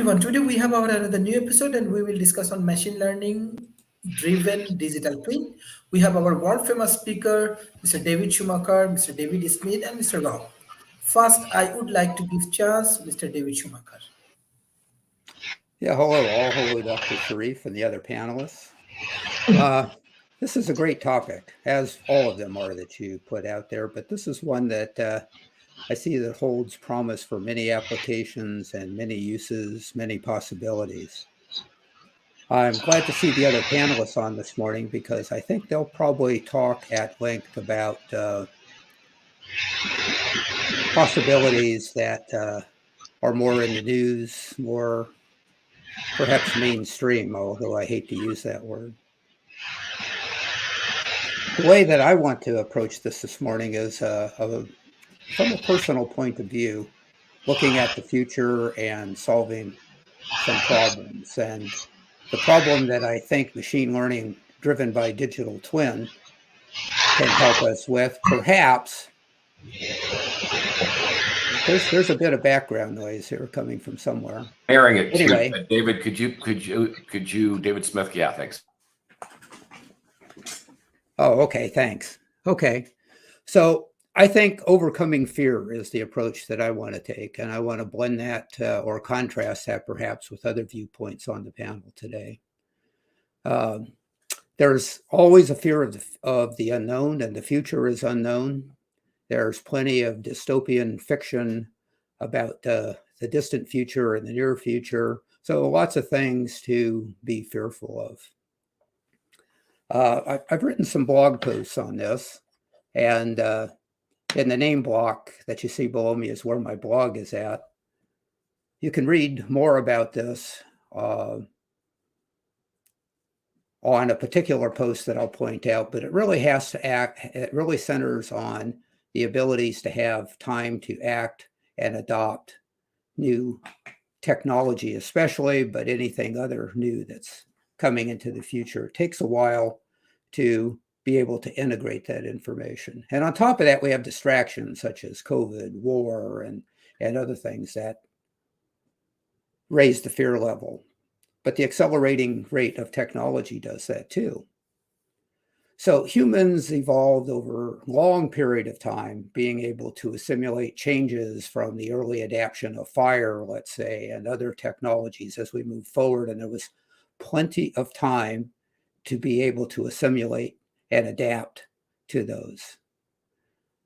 everyone. Today we have our another new episode and we will discuss on machine learning driven digital twin. We have our world famous speaker, Mr. David Schumacher, Mr. David Smith, and Mr. Rob. First, I would like to give chance Mr. David Schumacher. Yeah, hello all. Hello, Dr. Sharif and the other panelists. This is a great topic, as all of them are that you put out there, but this is one that I see that holds promise for many applications and many uses, many possibilities. I'm glad to see the other panelists on this morning because I think they'll probably talk at length about possibilities that are more in the news, more perhaps mainstream, although I hate to use that word. The way that I want to approach this morning is from a personal point of view, looking at the future and solving some problems. And the problem that I think machine learning driven by digital twin can help us with, perhaps, there's a bit of background noise here coming from somewhere. Hearing it Anyway, too. David, could you, David Smith? Yeah, thanks. Oh, okay, thanks. Okay, so I think overcoming fear is the approach that I want to take, and I want to blend that or contrast that perhaps with other viewpoints on the panel today. There's always a fear of the unknown, and the future is unknown. There's plenty of dystopian fiction about the distant future and the near future, so lots of things to be fearful of. I've written some blog posts on this, and in the name block that you see below me is where my blog is at. You can read more about this on a particular post that I'll point out, but it really has to act, it really centers on the abilities to have time to act and adopt new technology, especially, but anything other new that's coming into the future. It takes a while to be able to integrate that information. And on top of that, we have distractions such as COVID, war, and other things that raise the fear level. But the accelerating rate of technology does that too. So humans evolved over a long period of time, being able to assimilate changes from the early adaptation of fire, let's say, and other technologies as we move forward. And there was plenty of time to be able to assimilate and adapt to those.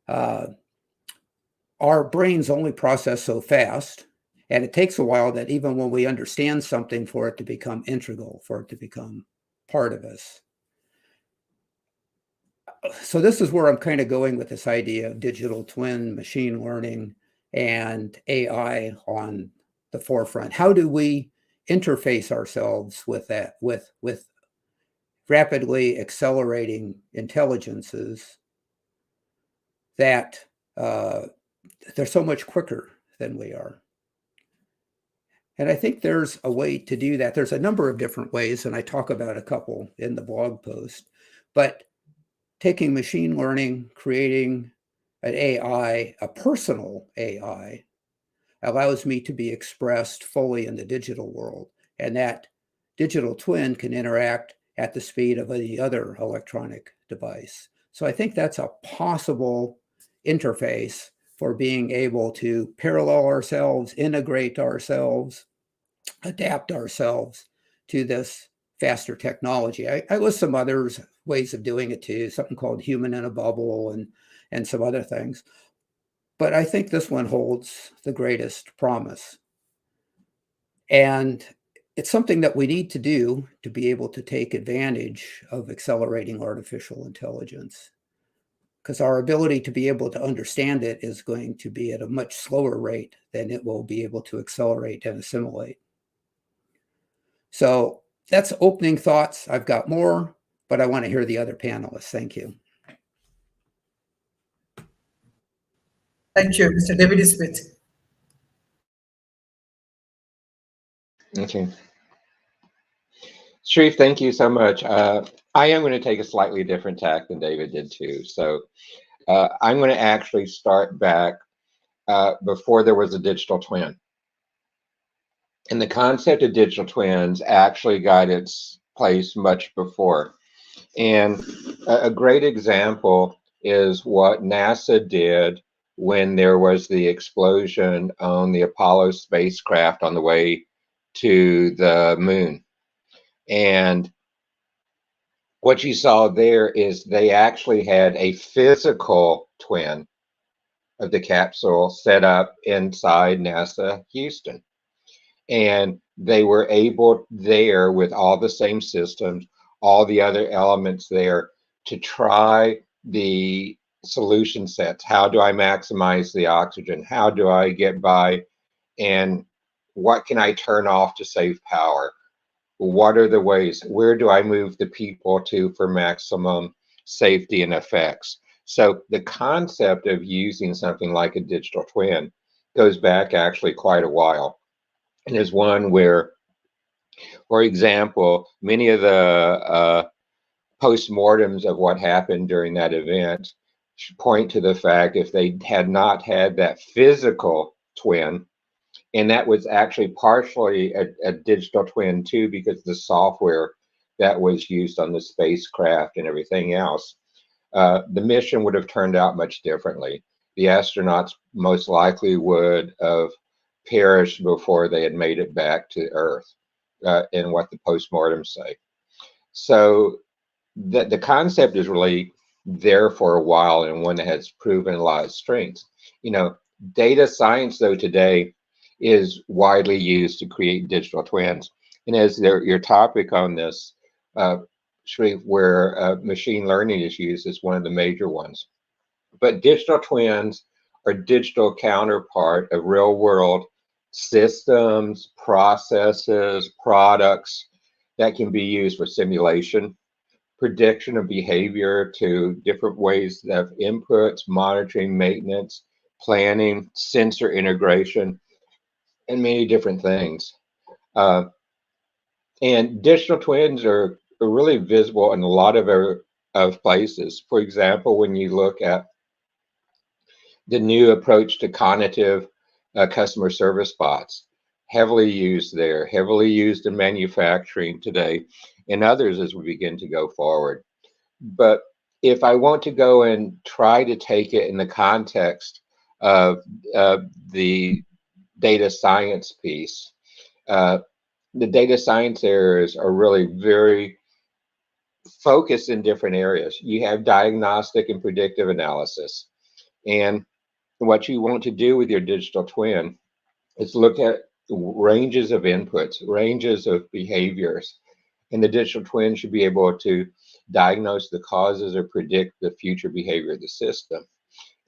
Our brains only process so fast, and it takes a while that even when we understand something for it to become integral, for it to become part of us. So this is where I'm kind of going with this idea of digital twin, machine learning, and AI on the forefront. How do we interface ourselves with that, with rapidly accelerating intelligences that they're so much quicker than we are? And I think there's a way to do that. There's a number of different ways, and I talk about a couple in the blog post, but taking machine learning, creating an AI, a personal AI, allows me to be expressed fully in the digital world. And that digital twin can interact at the speed of any other electronic device. So I think that's a possible interface for being able to parallel ourselves, integrate ourselves, adapt ourselves to this faster technology. I list some others ways of doing it too, something called human in a bubble and some other things. But I think this one holds the greatest promise. And it's something that we need to do to be able to take advantage of accelerating artificial intelligence, because our ability to be able to understand it is going to be at a much slower rate than it will be able to accelerate and assimilate. So that's opening thoughts. I've got more, but I want to hear the other panelists. Thank you. Thank you, Mr. David Smith. Okay. Sharif, thank you so much. I am going to take a slightly different tack than David did too. So I'm going to actually start back before there was a digital twin. And the concept of digital twins actually got its place much before. And a great example is what NASA did when there was the explosion on the Apollo spacecraft on the way to the moon. And what you saw there is they actually had a physical twin of the capsule set up inside NASA Houston. And they were able there with all the same systems, all the other elements there to try the solution sets. How do I maximize the oxygen? How do I get by? And what can I turn off to save power? What are the ways? Where do I move the people to for maximum safety and effects? So the concept of using something like a digital twin goes back actually quite a while, and is one where, for example, many of the postmortems of what happened during that event point to the fact if they had not had that physical twin, and that was actually partially a digital twin too, because the software that was used on the spacecraft and everything else, the mission would have turned out much differently. The astronauts most likely would have perished before they had made it back to Earth, in what the postmortems say. So the concept is really there for a while, and one that has proven a lot of strengths. You know, data science though today is widely used to create digital twins. And as your topic on this, Sharif, where machine learning is used, is one of the major ones. But digital twins are digital counterpart of real world systems, processes, products that can be used for simulation, prediction of behavior to different ways of inputs, monitoring, maintenance, planning, sensor integration, and many different things. Uh, and digital twins are really visible in a lot of places. For example, when you look at the new approach to cognitive customer service bots, heavily used there, heavily used in manufacturing today, and others as we begin to go forward. But if I want to go and try to take it in the context of the data science piece, the data science areas are really very focused in different areas. You have diagnostic and predictive analysis. And what you want to do with your digital twin is look at ranges of inputs, ranges of behaviors. And the digital twin should be able to diagnose the causes or predict the future behavior of the system.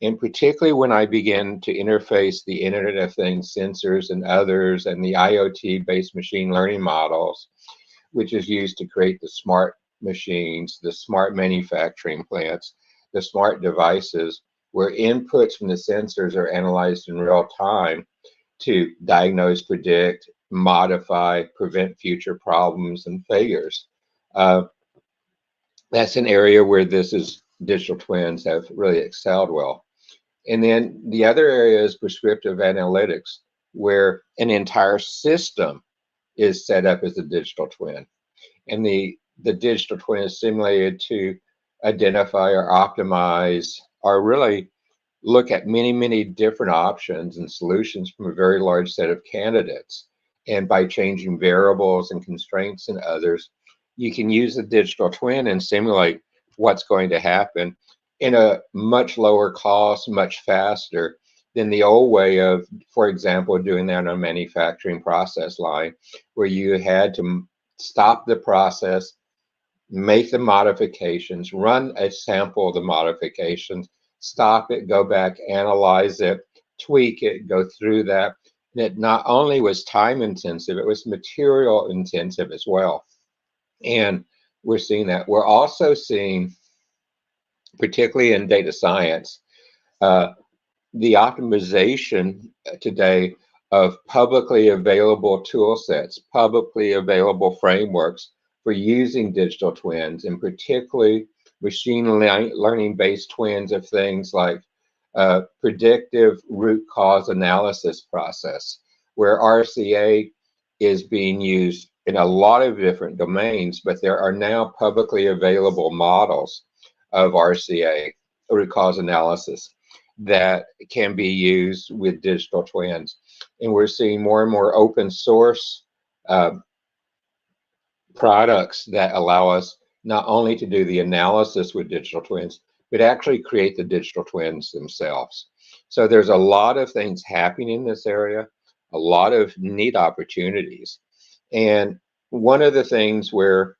And particularly when I begin to interface the Internet of Things sensors and others and the IoT-based machine learning models, which is used to create the smart machines, the smart manufacturing plants, the smart devices, where inputs from the sensors are analyzed in real time to diagnose, predict, modify, prevent future problems and failures. That's an area where digital twins have really excelled well. And then the other area is prescriptive analytics, where an entire system is set up as a digital twin. And the digital twin is simulated to identify or optimize or really look at many, many different options and solutions from a very large set of candidates. And by changing variables and constraints and others, you can use the digital twin and simulate what's going to happen in a much lower cost, much faster than the old way of, for example, doing that on a manufacturing process line, where you had to stop the process, make the modifications, run a sample of the modifications, stop it, go back, analyze it, tweak it, go through that. And it not only was time intensive, it was material intensive as well. And we're seeing that. We're also seeing, particularly in data science, the optimization today of publicly available tool sets, publicly available frameworks for using digital twins, and particularly machine learning based twins of things like predictive root cause analysis process, where RCA is being used in a lot of different domains, but there are now publicly available models of RCA, root cause analysis, that can be used with digital twins. And we're seeing more and more open source products that allow us not only to do the analysis with digital twins, but actually create the digital twins themselves. So there's a lot of things happening in this area, a lot of neat opportunities. And one of the things where,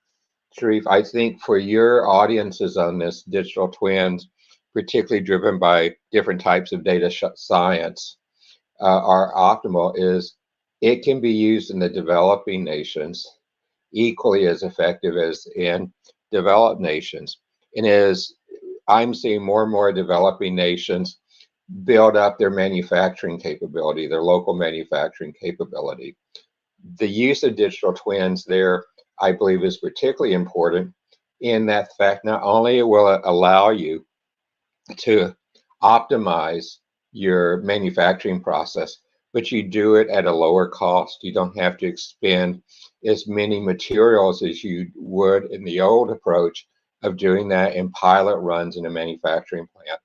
Sharif, I think for your audiences on this, digital twins, particularly driven by different types of data science, are optimal is it can be used in the developing nations equally as effective as in developed nations. And as I'm seeing more and more developing nations build up their manufacturing capability, their local manufacturing capability, the use of digital twins there, I believe, is particularly important in that fact not only will it allow you to optimize your manufacturing process, but you do it at a lower cost. You don't have to expend as many materials as you would in the old approach of doing that in pilot runs in a manufacturing plant.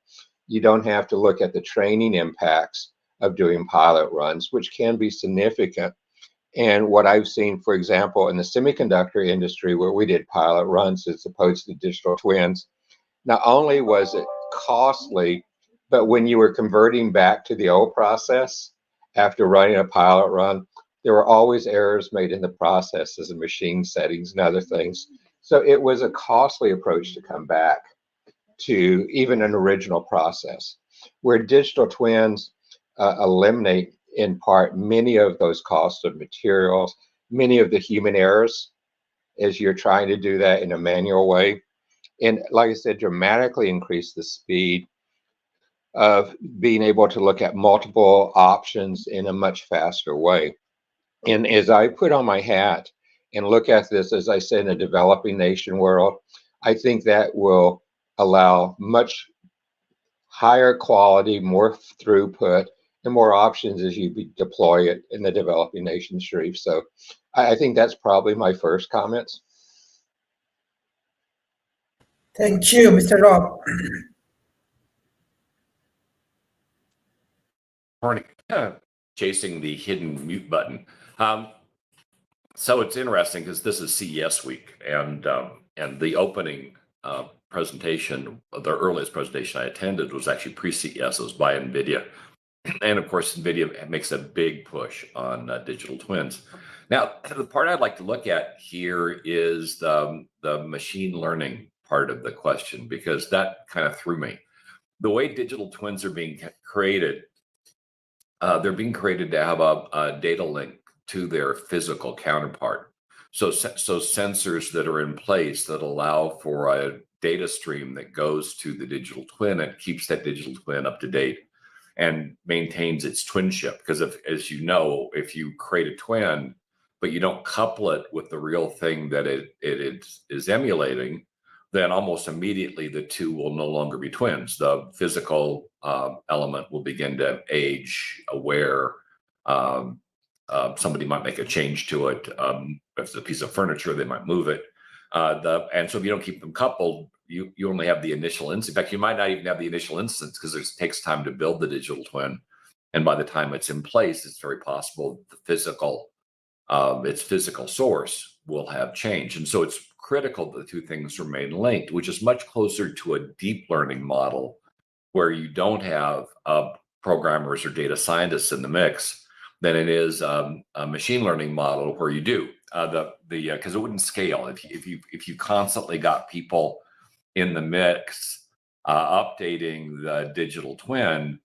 You don't have to look at the training impacts of doing pilot runs, which can be significant. And what I've seen, for example, in the semiconductor industry, where we did pilot runs as opposed to digital twins, not only was it costly, but when you were converting back to the old process after running a pilot run, there were always errors made in the processes and machine settings and other things. So it was a costly approach to come back to even an original process, where digital twins eliminate in part many of those costs of materials, many of the human errors as you're trying to do that in a manual way. And like I said, dramatically increase the speed of being able to look at multiple options in a much faster way. And as I put on my hat and look at this, as I said, in a developing nation world, I think that will allow much higher quality, more throughput, and more options as you deploy it in the developing nation, Sharif. So I think that's probably my first comments. Thank you, Mr. Rob. Chasing the hidden mute button. So it's interesting because this is CES week, and the opening presentation, the earliest presentation I attended was actually pre-CES. It was by NVIDIA, and of course, NVIDIA makes a big push on digital twins. Now, the part I'd like to look at here is the machine learning part of the question, because that kind of threw me. The way digital twins are being created, they're being created to have a data link to their physical counterpart. So sensors that are in place that allow for a data stream that goes to the digital twin and keeps that digital twin up to date and maintains its twinship. Because as you know, if you create a twin, but you don't couple it with the real thing that it is emulating, then almost immediately the two will no longer be twins. The physical element will begin to age, wear. Somebody might make a change to it. If it's a piece of furniture, they might move it. And so if you don't keep them coupled, you only have the initial instance. In fact, you might not even have the initial instance because it takes time to build the digital twin. And by the time it's in place, it's very possible the physical, its physical source will have changed. And so it's critical that the two things remain linked, which is much closer to a deep learning model where you don't have programmers or data scientists in the mix than it is a machine learning model where you do because it wouldn't scale if you constantly got people in the mix updating the digital twin.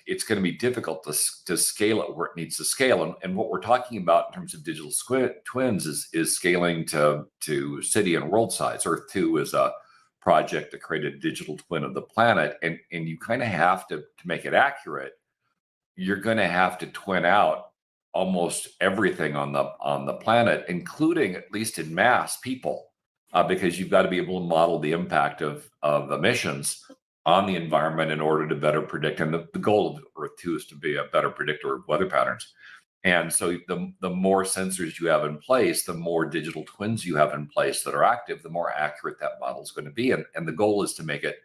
It's going to be difficult to scale it where it needs to scale. And what we're talking about in terms of digital twins is scaling to city and world size. Earth 2 is a project that created a digital twin of the planet. And you kind of have to make it accurate, you're going to have to twin out almost everything on the planet, including, at least in mass, people, because you've got to be able to model the impact of emissions on the environment in order to better predict. And the goal of Earth 2 is to be a better predictor of weather patterns. And so the more sensors you have in place, the more digital twins you have in place that are active, the more accurate that model is going to be. And the goal is to make it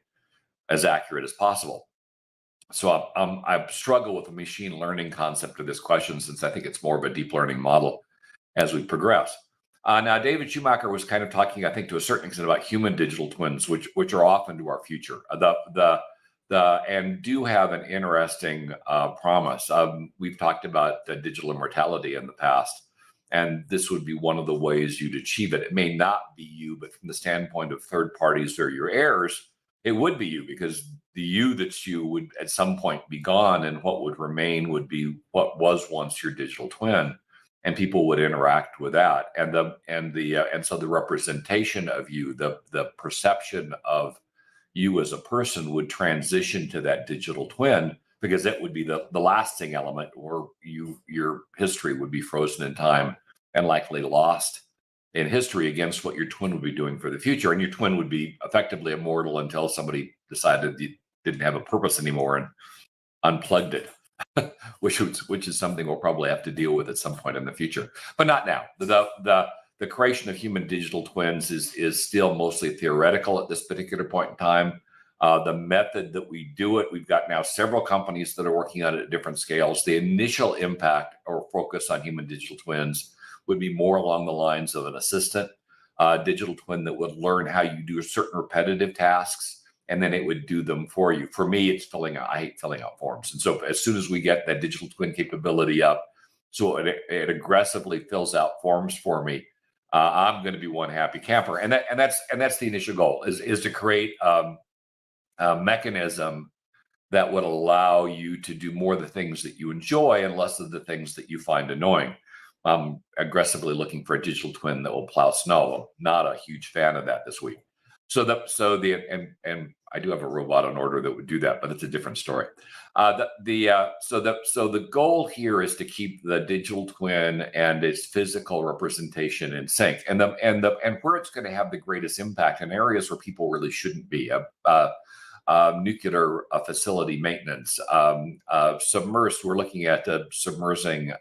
as accurate as possible. So I struggle with the machine learning concept of this question, since I think it's more of a deep learning model as we progress. Now, David Schumacher was kind of talking, I think, to a certain extent about human digital twins, which are off into our future. And do have an interesting promise. We've talked about digital immortality in the past, and this would be one of the ways you'd achieve it. It may not be you, but from the standpoint of third parties or your heirs, it would be you, because the you that's you would at some point be gone, and what would remain would be what was once your digital twin, and people would interact with that. And so the representation of you, the perception of you as a person would transition to that digital twin, because it would be the lasting element, or your history would be frozen in time and likely lost in history against what your twin would be doing for the future. And your twin would be effectively immortal until somebody decided you didn't have a purpose anymore and unplugged it, which is something we'll probably have to deal with at some point in the future, but not now. The creation of human digital twins is still mostly theoretical at this particular point in time. The method that we do it, we've got now several companies that are working on it at different scales. The initial impact or focus on human digital twins would be more along the lines of an assistant digital twin that would learn how you do certain repetitive tasks, and then it would do them for you. For me, it's I hate filling out forms. And so as soon as we get that digital twin capability up, so it aggressively fills out forms for me, I'm going to be one happy camper. And that's the initial goal, is to create a mechanism that would allow you to do more of the things that you enjoy and less of the things that you find annoying. I'm aggressively looking for a digital twin that will plow snow. I'm not a huge fan of that this week. And I do have a robot on order that would do that, but it's a different story. So the goal here is to keep the digital twin and its physical representation in sync, and where it's going to have the greatest impact in areas where people really shouldn't be. Nuclear facility maintenance, submersed. We're looking at submersing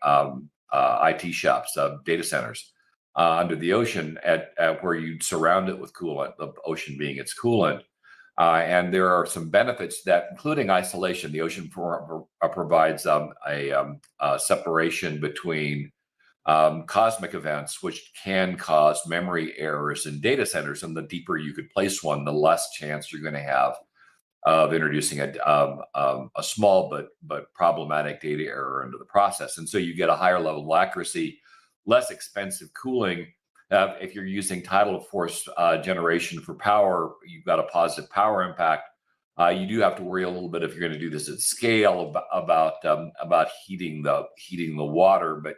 IT shops, data centers under the ocean, at where you'd surround it with coolant, the ocean being its coolant. And there are some benefits to that, including isolation. The ocean provides a separation between cosmic events, which can cause memory errors in data centers. And the deeper you could place one, the less chance you're going to have of introducing a small but problematic data error into the process. And so you get a higher level of accuracy, less expensive cooling. If you're using tidal force generation for power, you've got a positive power impact. You do have to worry a little bit, if you're going to do this at scale, about heating the water. But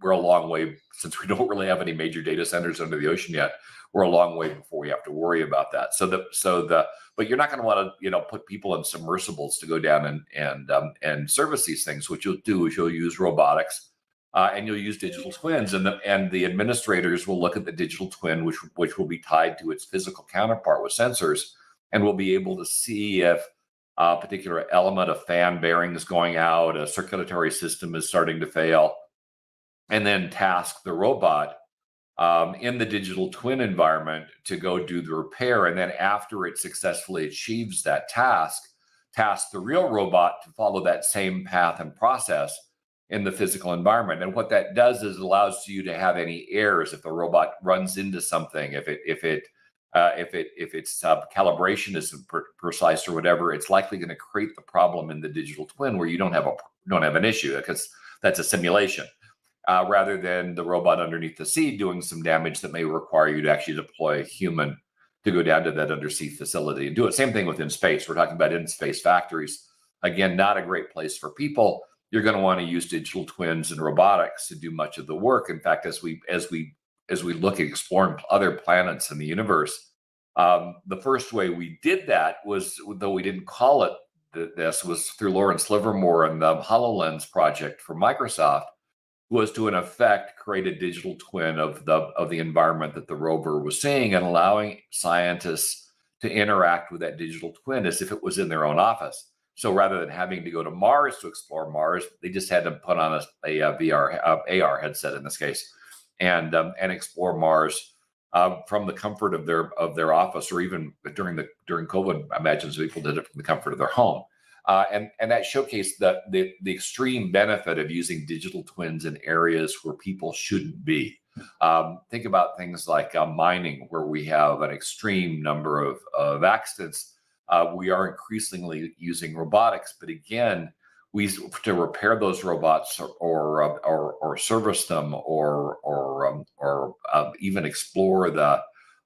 we're a long way, since we don't really have any major data centers under the ocean yet. We're a long way before we have to worry about that. But you're not going to want to, put people in submersibles to go down and service these things. What you'll do is you'll use robotics. And you'll use digital twins, and the administrators will look at the digital twin, which will be tied to its physical counterpart with sensors, and will be able to see if a particular element of fan bearing is going out, a circulatory system is starting to fail, and then task the robot in the digital twin environment to go do the repair. And then after it successfully achieves that task the real robot to follow that same path and process in the physical environment. And what that does is allows you to have any errors if the robot runs into something, if its calibration isn't precise or whatever, it's likely going to create the problem in the digital twin where you don't have an issue, because that's a simulation, rather than the robot underneath the sea doing some damage that may require you to actually deploy a human to go down to that undersea facility and do it. Same thing within space. We're talking about in-space factories. Again, not a great place for people. You're going to want to use digital twins and robotics to do much of the work. In fact, as we look at exploring other planets in the universe, the first way we did that was, though we didn't call it this, was through Lawrence Livermore and the HoloLens project for Microsoft, was to in effect create a digital twin of the environment that the rover was seeing, and allowing scientists to interact with that digital twin as if it was in their own office. So rather than having to go to Mars to explore Mars, they just had to put on a VR, AR headset in this case, and explore Mars from the comfort of their office, or even during COVID. I imagine people did it from the comfort of their home, and that showcased the extreme benefit of using digital twins in areas where people shouldn't be. Think about things like mining, where we have an extreme number of accidents. We are increasingly using robotics, but again, to repair those robots or service them or even explore the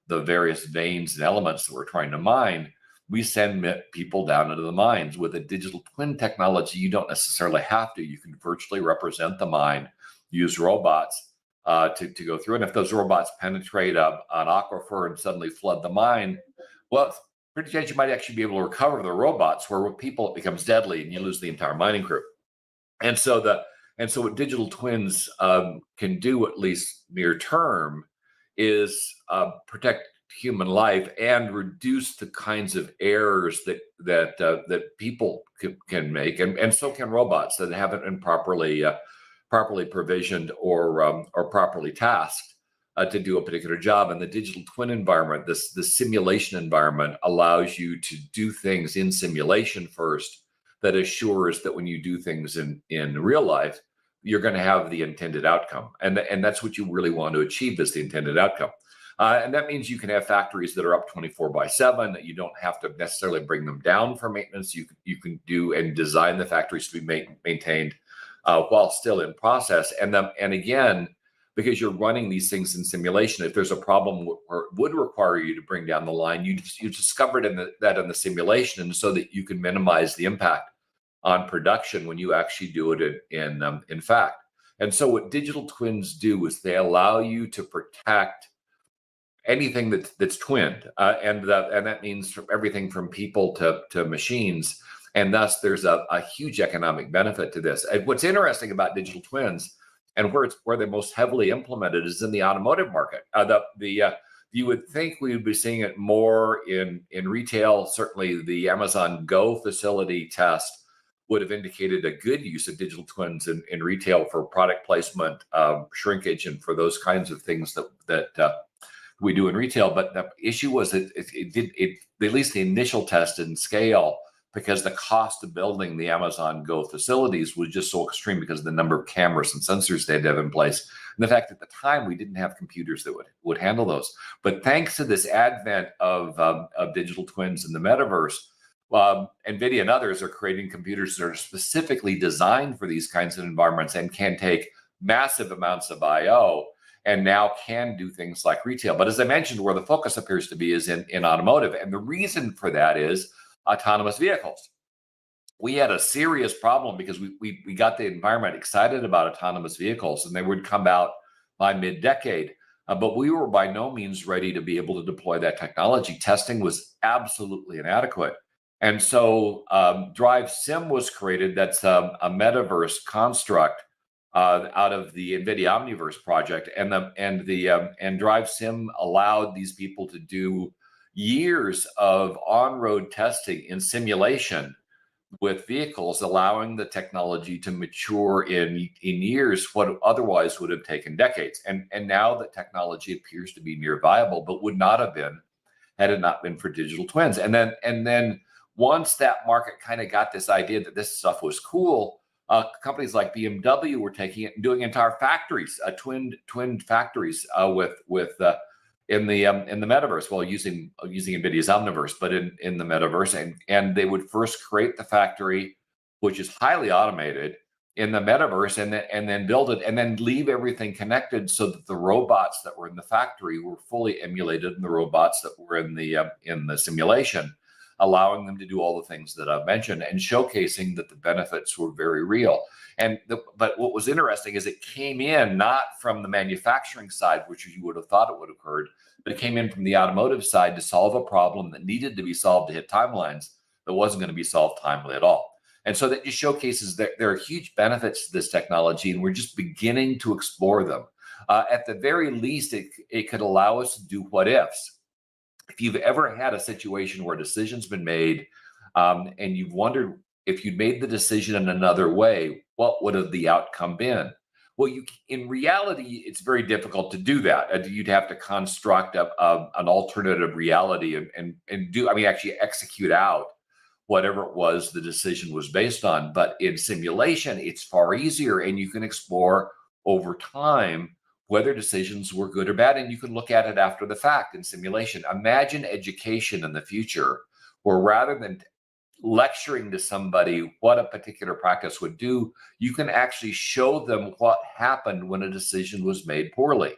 various veins and elements that we're trying to mine, we send people down into the mines. With a digital twin technology, you don't necessarily have to. You can virtually represent the mine, use robots to go through. And if those robots penetrate an aquifer and suddenly flood the mine, well, pretty chance you might actually be able to recover the robots, where with people it becomes deadly and you lose the entire mining crew. And so what digital twins can do, at least near term, is protect human life and reduce the kinds of errors that people can make, and so can robots that haven't been properly provisioned or properly tasked to do a particular job. And the digital twin environment, the simulation environment, allows you to do things in simulation first, that assures that when you do things in real life, you're going to have the intended outcome. And that's what you really want to achieve, is the intended outcome. And that means you can have factories that are up 24/7, that you don't have to necessarily bring them down for maintenance. You can do and design the factories to be maintained while still in process. And again, because you're running these things in simulation, if there's a problem where it would require you to bring down the line, you discovered that in the simulation, and so that you can minimize the impact on production when you actually do it in fact. And so what digital twins do is they allow you to protect anything that's twinned, and that means from everything from people to machines. And thus there's a huge economic benefit to this. And what's interesting about digital twins, and where they're most heavily implemented, is in the automotive market. You would think we would be seeing it more in retail. Certainly the Amazon Go facility test would have indicated a good use of digital twins in retail for product placement, shrinkage, and for those kinds of things that we do in retail. But the issue was that at least the initial test didn't scale, because the cost of building the Amazon Go facilities was just so extreme because of the number of cameras and sensors they had to have in place. And the fact at the time we didn't have computers that would handle those. But thanks to this advent of digital twins in the metaverse, NVIDIA and others are creating computers that are specifically designed for these kinds of environments and can take massive amounts of I/O, and now can do things like retail. But as I mentioned, where the focus appears to be is in automotive. And the reason for that is autonomous vehicles. We had a serious problem because we got the environment excited about autonomous vehicles, and they would come out by mid-decade. But we were by no means ready to be able to deploy that technology. Testing was absolutely inadequate. And so Drive Sim was created. That's a metaverse construct out of the NVIDIA Omniverse project. And Drive Sim allowed these people to do years of on-road testing in simulation with vehicles, allowing the technology to mature in years what otherwise would have taken decades. And now the technology appears to be near viable, but would not have been had it not been for digital twins. And then once that market kind of got this idea that this stuff was cool, companies like BMW were taking it and doing entire factories, twin factories in the metaverse, well, using NVIDIA's Omniverse, but in the metaverse, and they would first create the factory, which is highly automated, in the metaverse, and then build it, and then leave everything connected so that the robots that were in the factory were fully emulated in the robots that were in the simulation, allowing them to do all the things that I've mentioned, and showcasing that the benefits were very real. But what was interesting is it came in not from the manufacturing side, which you would have thought it would have occurred, but it came in from the automotive side to solve a problem that needed to be solved to hit timelines that wasn't going to be solved timely at all. And so that just showcases that there are huge benefits to this technology, and we're just beginning to explore them. At the very least, it could allow us to do what ifs. If you've ever had a situation where a decision's been made and you've wondered if you'd made the decision in another way, what would have the outcome been? Well, in reality, it's very difficult to do that. You'd have to construct an alternative reality and actually execute out whatever it was the decision was based on. But in simulation, it's far easier, and you can explore over time whether decisions were good or bad, and you can look at it after the fact in simulation. Imagine education in the future, where rather than lecturing to somebody what a particular practice would do, you can actually show them what happened when a decision was made poorly.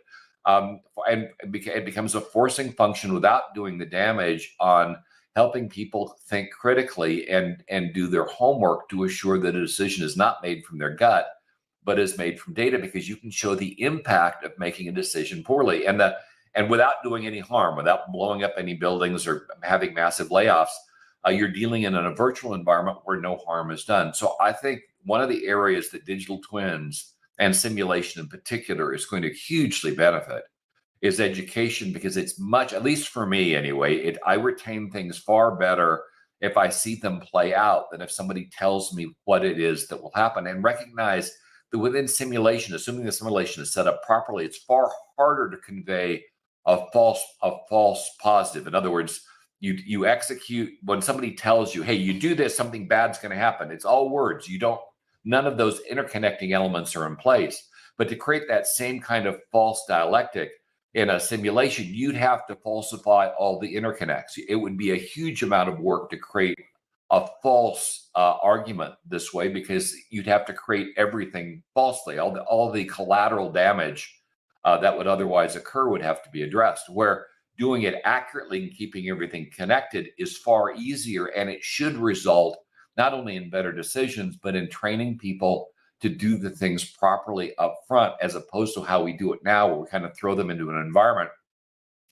And it becomes a forcing function without doing the damage on helping people think critically and do their homework to assure that a decision is not made from their gut, but is made from data, because you can show the impact of making a decision poorly and without doing any harm, without blowing up any buildings or having massive layoffs. You're dealing in a virtual environment where no harm is done. So I think one of the areas that digital twins and simulation in particular is going to hugely benefit is education, because it's much, at least for me anyway, I retain things far better if I see them play out than if somebody tells me what it is that will happen, and recognize that within simulation, assuming the simulation is set up properly, it's far harder to convey a false positive. In other words, you execute when somebody tells you, hey, you do this, something bad's going to happen. It's all words. None of those interconnecting elements are in place. But to create that same kind of false dialectic in a simulation, you'd have to falsify all the interconnects. It would be a huge amount of work to create a false argument this way, because you'd have to create everything falsely. All the collateral damage that would otherwise occur would have to be addressed, where doing it accurately and keeping everything connected is far easier, and it should result not only in better decisions, but in training people to do the things properly up front, as opposed to how we do it now, where we kind of throw them into an environment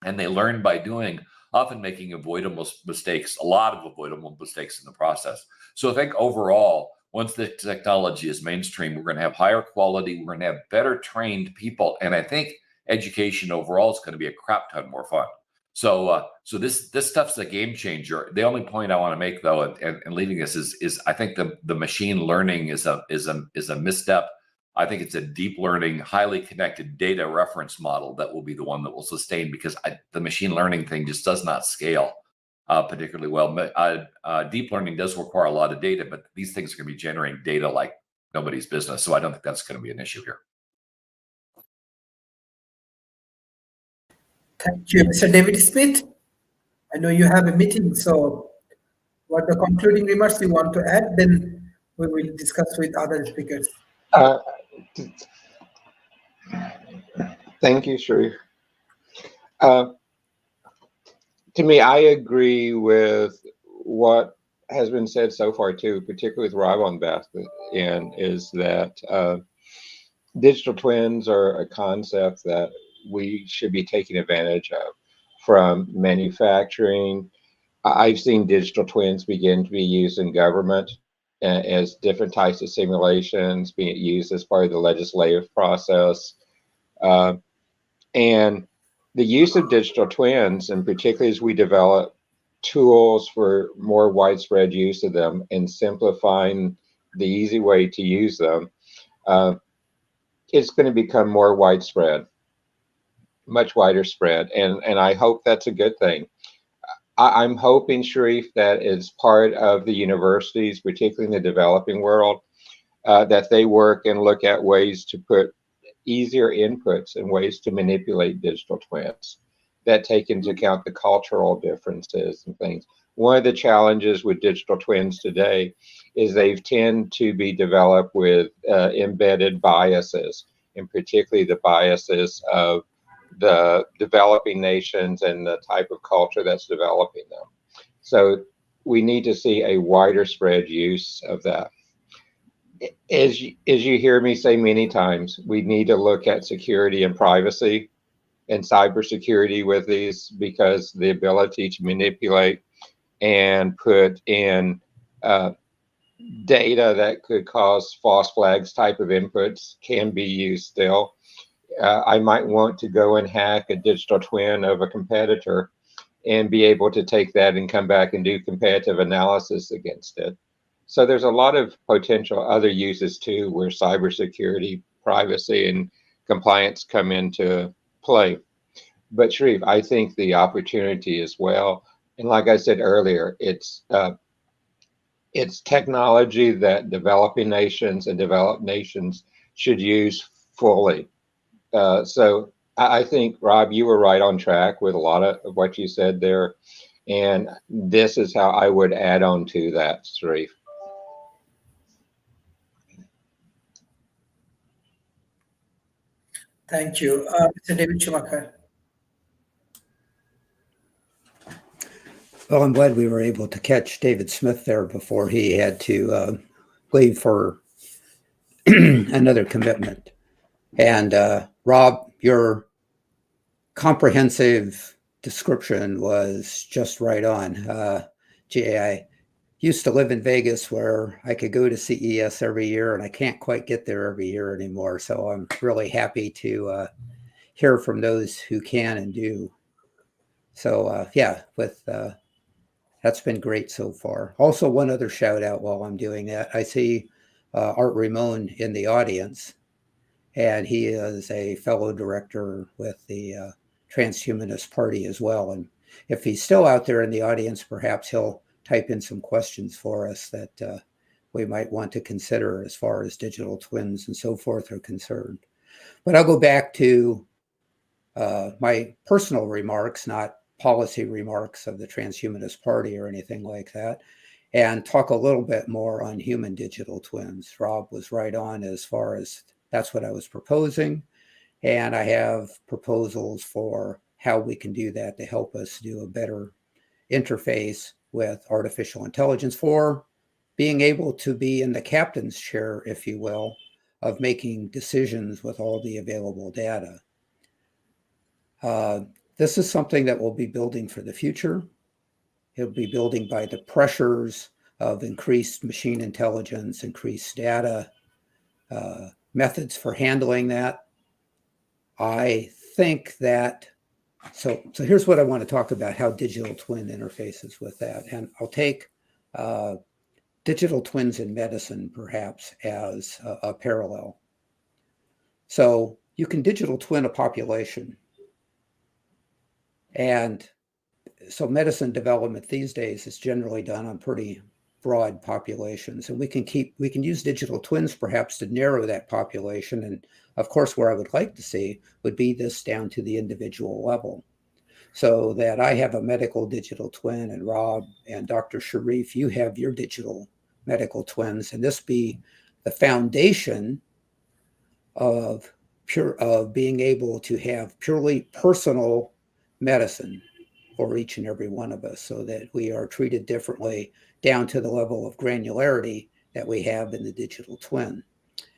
and they learn by doing, often making avoidable mistakes, a lot of avoidable mistakes in the process. So I think overall, once the technology is mainstream, we're going to have higher quality, we're going to have better trained people, and I think education overall is going to be a crap ton more fun. So this stuff's a game changer. The only point I want to make, though, and leaving this is I think the machine learning is a misstep. I think it's a deep learning, highly connected data reference model that will be the one that will sustain, because the machine learning thing just does not scale particularly well. Deep learning does require a lot of data, but these things are going to be generating data like nobody's business. So I don't think that's going to be an issue here. Thank you, Mr. David Smith. I know you have a meeting, so what the concluding remarks you want to add, then we will discuss with other speakers. Thank you, Sharif. To me, I agree with what has been said so far too, particularly with Rob on Basket, and is that digital twins are a concept that we should be taking advantage of, from manufacturing. I've seen digital twins begin to be used in government as different types of simulations, being used as part of the legislative process. And the use of digital twins, and particularly as we develop tools for more widespread use of them and simplifying the easy way to use them, it's going to become more widespread, much wider spread. And I hope that's a good thing. I'm hoping, Sharif, that as part of the universities, particularly in the developing world, that they work and look at ways to put easier inputs and ways to manipulate digital twins that take into account the cultural differences and things. One of the challenges with digital twins today is they tend to be developed with embedded biases, and particularly the biases of the developing nations and the type of culture that's developing them. So we need to see a wider spread use of that. As you hear me say many times, we need to look at security and privacy and cybersecurity with these, because the ability to manipulate and put in data that could cause false flags type of inputs can be used still. I might want to go and hack a digital twin of a competitor and be able to take that and come back and do competitive analysis against it. So there's a lot of potential other uses too, where cybersecurity, privacy, and compliance come into play. But Sharif, I think the opportunity as well, and like I said earlier, it's technology that developing nations and developed nations should use fully. So I think, Rob, you were right on track with a lot of what you said there. And this is how I would add on to that, Sharif. Thank you. Mr. David Schumacher. Well, I'm glad we were able to catch David Smith there before he had to leave for another commitment. And Rob, your comprehensive description was just right on. Gee, I used to live in Vegas where I could go to CES every year, and I can't quite get there every year anymore. So I'm really happy to hear from those who can and do. So yeah, that's been great so far. Also, one other shout out while I'm doing that. I see Art Ramon in the audience, and he is a fellow director with the Transhumanist Party as well. And if he's still out there in the audience, perhaps he'll type in some questions for us that we might want to consider as far as digital twins and so forth are concerned. But I'll go back to my personal remarks, not policy remarks of the Transhumanist Party or anything like that, and talk a little bit more on human digital twins. Rob was right on as far as that's what I was proposing. And I have proposals for how we can do that to help us do a better interface with artificial intelligence for being able to be in the captain's chair, if you will, of making decisions with all the available data. This is something that we'll be building for the future. It'll be building by the pressures of increased machine intelligence, increased data, methods for handling that. I think that, so here's what I want to talk about, how digital twin interfaces with that. And I'll take digital twins in medicine perhaps as a parallel. So you can digital twin a population. And so medicine development these days is generally done on pretty broad populations, and we can use digital twins perhaps to narrow that population. And of course, where I would like to see would be this down to the individual level, so that I have a medical digital twin, and Rob and Dr. Sharif, you have your digital medical twins, and this be the foundation of being able to have purely personal medicine for each and every one of us, so that we are treated differently down to the level of granularity that we have in the digital twin.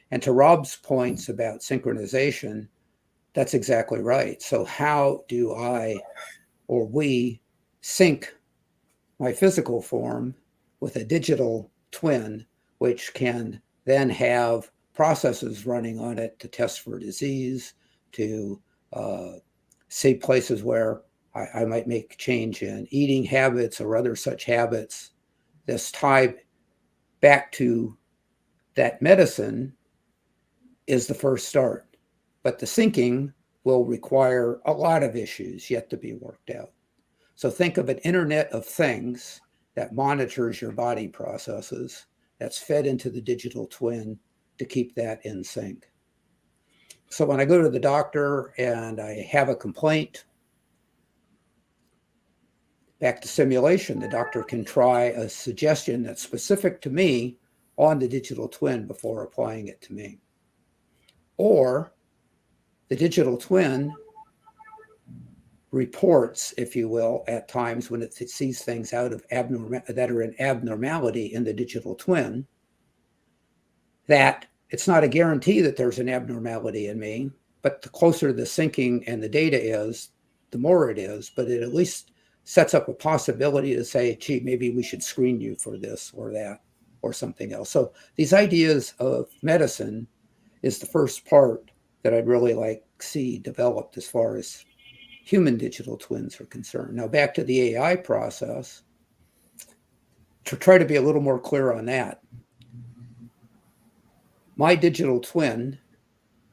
And to Rob's points about synchronization, that's exactly right. So how do I or we sync my physical form with a digital twin, which can then have processes running on it to test for disease, to see places where I might make change in eating habits or other such habits. This tie back to that medicine is the first start. But the syncing will require a lot of issues yet to be worked out. So think of an Internet of Things that monitors your body processes, that's fed into the digital twin to keep that in sync. So when I go to the doctor and I have a complaint, back to simulation, the doctor can try a suggestion that's specific to me on the digital twin before applying it to me. Or the digital twin reports, if you will, at times when it sees things out of that are an abnormality in the digital twin, that it's not a guarantee that there's an abnormality in me, but the closer the syncing and the data is, the more it is, but it at least sets up a possibility to say, gee, maybe we should screen you for this or that or something else. So these ideas of medicine is the first part that I'd really like to see developed as far as human digital twins are concerned. Now back to the AI process. to try to be a little more clear on that, my digital twin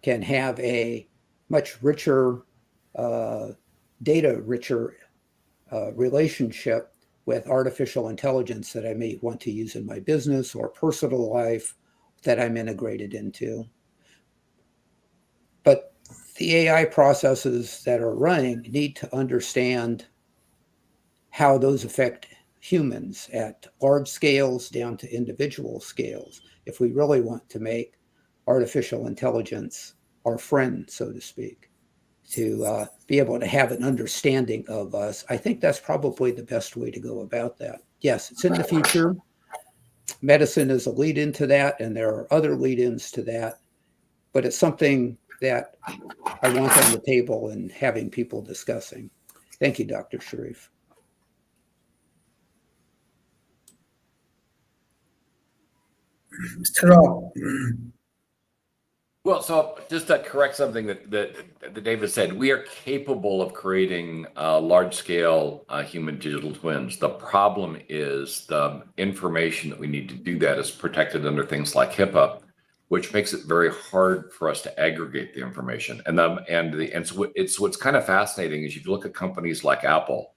can have a much richer, data richer relationship with artificial intelligence that I may want to use in my business or personal life that I'm integrated into. But the AI processes that are running need to understand how those affect humans at large scales down to individual scales. If we really want to make artificial intelligence our friend, so to speak, to be able to have an understanding of us, I think that's probably the best way to go about that. Yes, it's in the future. Medicine is a lead into that, and there are other lead ins to that, but it's something that I want on the table and having people discussing. Thank you, Dr. Sharif. Mr. Rob. Well, so just to correct something that David said, we are capable of creating large-scale human digital twins. The problem is the information that we need to do that is protected under things like HIPAA, which makes it very hard for us to aggregate the information. And so it's what's kind of fascinating is you look at companies like Apple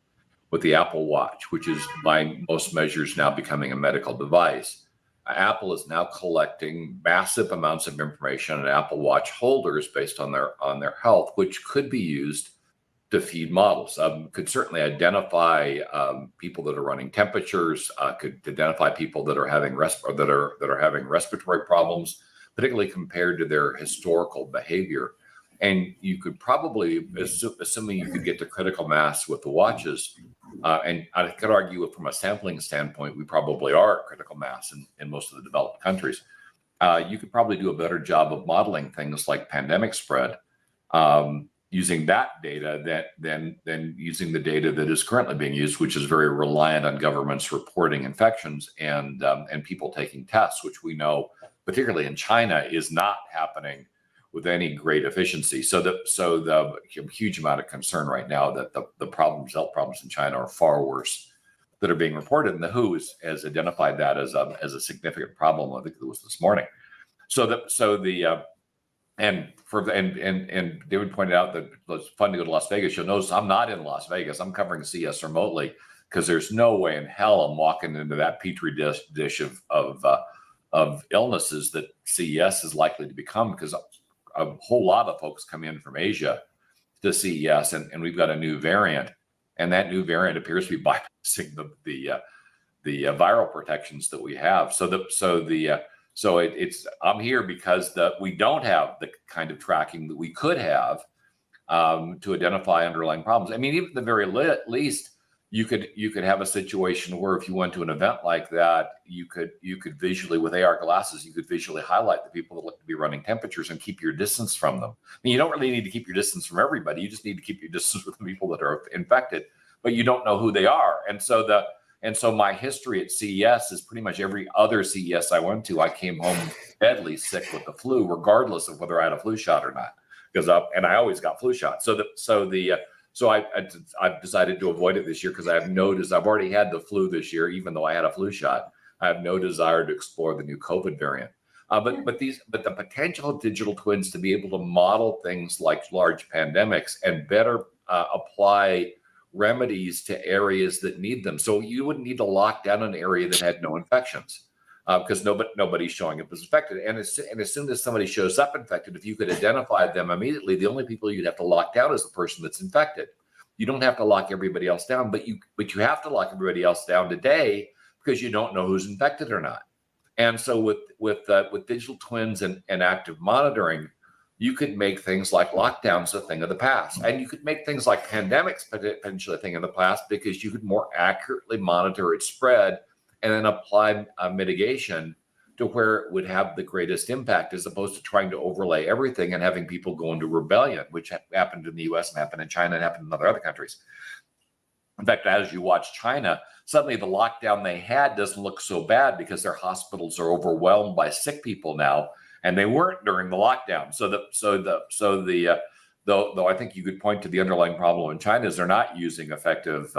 with the Apple Watch, which is by most measures now becoming a medical device. Apple is now collecting massive amounts of information on Apple Watch holders based on their health, which could be used to feed models. Could certainly identify people that are running temperatures. Could identify people that are having having respiratory problems, particularly compared to their historical behavior. And you could probably, assuming you could get to critical mass with the watches, and I could argue from a sampling standpoint, we probably are at critical mass in most of the developed countries. You could probably do a better job of modeling things like pandemic spread using that data than using the data that is currently being used, which is very reliant on governments reporting infections and people taking tests, which we know, particularly in China, is not happening with any great efficiency. So the huge amount of concern right now that the health problems in China are far worse that are being reported, and the WHO has identified that as a significant problem. I think it was this morning. And David pointed out that it's fun to go to Las Vegas. You'll notice I'm not in Las Vegas. I'm covering CES remotely because there's no way in hell I'm walking into that petri dish of illnesses that CES is likely to become, because a whole lot of folks come in from Asia to CES, and we've got a new variant, and that new variant appears to be bypassing the viral protections that we have. I'm here because we don't have the kind of tracking that we could have to identify underlying problems. I mean, even at the very least, you could have a situation where if you went to an event like that, you could visually, with AR glasses, you could visually highlight the people that look to be running temperatures and keep your distance from them. I mean, you don't really need to keep your distance from everybody. You just need to keep your distance with the people that are infected, but you don't know who they are. And so my history at CES is pretty much every other CES I went to, I came home deadly sick with the flu, regardless of whether I had a flu shot or not, and I always got flu shots. So I've decided to avoid it this year because I have no desire. I've already had the flu this year, even though I had a flu shot. I have no desire to explore the new COVID variant. But the potential of digital twins to be able to model things like large pandemics and better apply remedies to areas that need them. So you wouldn't need to lock down an area that had no infections because nobody's showing up as infected. And as soon as somebody shows up infected, if you could identify them immediately, the only people you'd have to lock down is the person that's infected. You don't have to lock everybody else down, but you have to lock everybody else down today because you don't know who's infected or not. And so with digital twins and active monitoring, you could make things like lockdowns a thing of the past, and you could make things like pandemics potentially a thing of the past because you could more accurately monitor its spread and then apply mitigation to where it would have the greatest impact, as opposed to trying to overlay everything and having people go into rebellion, which happened in the US and happened in China and happened in other countries. In fact, as you watch China, suddenly the lockdown they had doesn't look so bad because their hospitals are overwhelmed by sick people now, and they weren't during the lockdown. Though I think you could point to the underlying problem in China is they're not using effective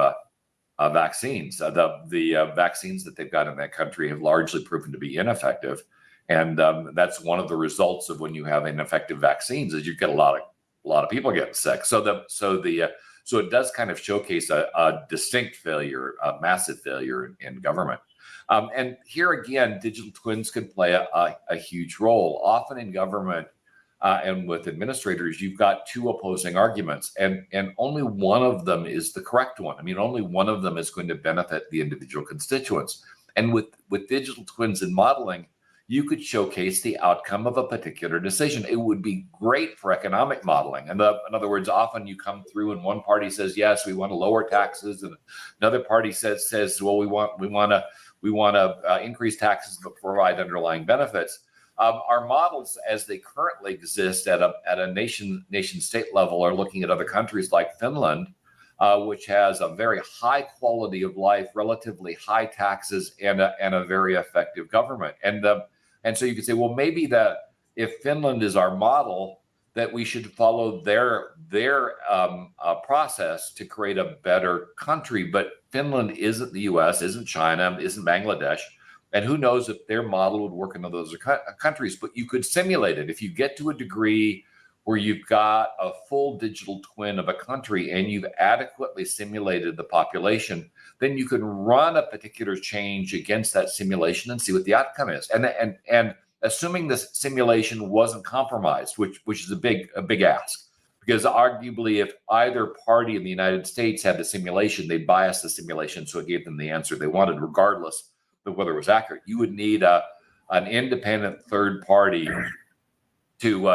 vaccines. The vaccines that they've got in that country have largely proven to be ineffective, and that's one of the results of when you have ineffective vaccines is you get a lot of people getting sick. So it does kind of showcase a distinct failure, a massive failure in government. And here again, digital twins could play a huge role. Often in government and with administrators, you've got two opposing arguments, and only one of them is the correct one. I mean, only one of them is going to benefit the individual constituents. And with digital twins and modeling, you could showcase the outcome of a particular decision. It would be great for economic modeling. And in other words, often you come through and one party says, yes, we want to lower taxes, and another party says, well, we want to increase taxes but provide underlying benefits. Our models, as they currently exist at a nation state level, are looking at other countries like Finland, which has a very high quality of life, relatively high taxes, and a very effective government. And so you could say, well, maybe that if Finland is our model, that we should follow their process to create a better country. But Finland isn't the U.S., isn't China, isn't Bangladesh. And who knows if their model would work in those countries, but you could simulate it. If you get to a degree where you've got a full digital twin of a country and you've adequately simulated the population, then you can run a particular change against that simulation and see what the outcome is. And assuming this simulation wasn't compromised, which is a big ask, because arguably if either party in the United States had the simulation, they'd bias the simulation so it gave them the answer they wanted, regardless of whether it was accurate. You would need an independent third party to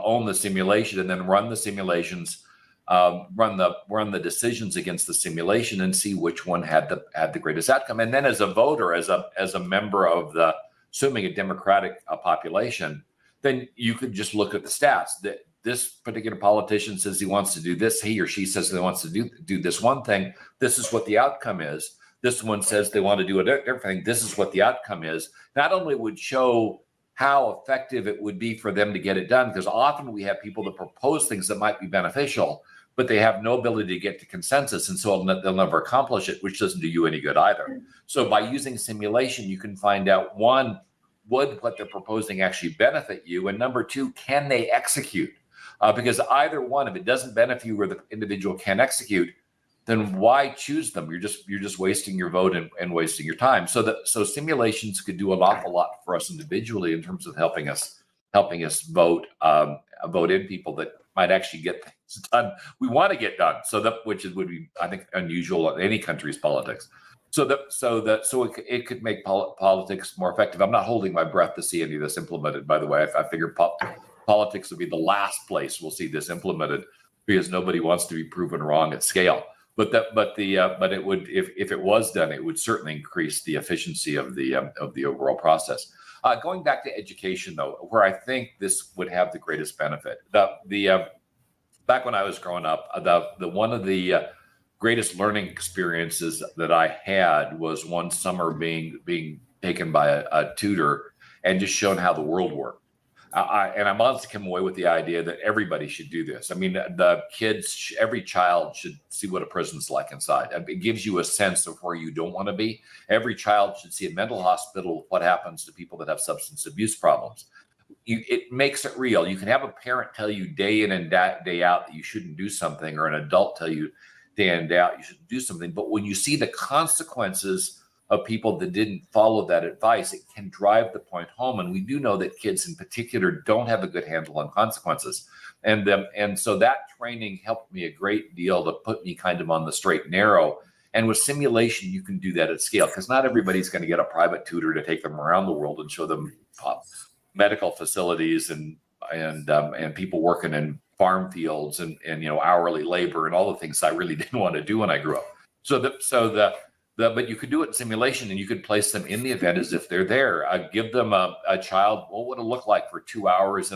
own the simulation and then run the simulations, run the decisions against the simulation and see which one had the greatest outcome. And then as a voter, as a member of the, assuming a democratic population, then you could just look at the stats. That this particular politician says he wants to do this, he or she says they wants to do this one thing. This is what the outcome is. This one says they want to do a different thing. This is what the outcome is. Not only would show how effective it would be for them to get it done, because often we have people that propose things that might be beneficial, but they have no ability to get to consensus, and so they'll never accomplish it, which doesn't do you any good either. So by using simulation, you can find out, one, would what they're proposing actually benefit you, and number two, can they execute? Because either one, if it doesn't benefit you or the individual can execute, then why choose them? You're just wasting your vote and wasting your time. So simulations could do an awful lot for us individually in terms of helping us vote in people that might actually get things done we want to get done. So which would be, I think, unusual in any country's politics. So it could make politics more effective. I'm not holding my breath to see any of this implemented. By the way, I figure politics would be the last place we'll see this implemented, because nobody wants to be proven wrong at scale. But it would, if it was done, it would certainly increase the efficiency of the overall process. Going back to education, though, where I think this would have the greatest benefit, back when I was growing up, the one of the greatest learning experiences that I had was one summer being taken by a tutor and just shown how the world worked. And I'm honestly come away with the idea that everybody should do this. I mean, the kids, every child should see what a prison's like inside. It gives you a sense of where you don't want to be. Every child should see a mental hospital, what happens to people that have substance abuse problems. It makes it real. You can have a parent tell you day in and day out that you shouldn't do something, or an adult tell you day in and day out you shouldn't do something. But when you see the consequences of people that didn't follow that advice, it can drive the point home. And we do know that kids in particular don't have a good handle on consequences. And so that training helped me a great deal to put me kind of on the straight and narrow. And with simulation, you can do that at scale, because not everybody's going to get a private tutor to take them around the world and show them medical facilities and people working in farm fields and hourly labor and all the things I really didn't want to do when I grew up. But you could do it in simulation, and you could place them in the event as if they're there. Give them a child, what would it look like for 2 hours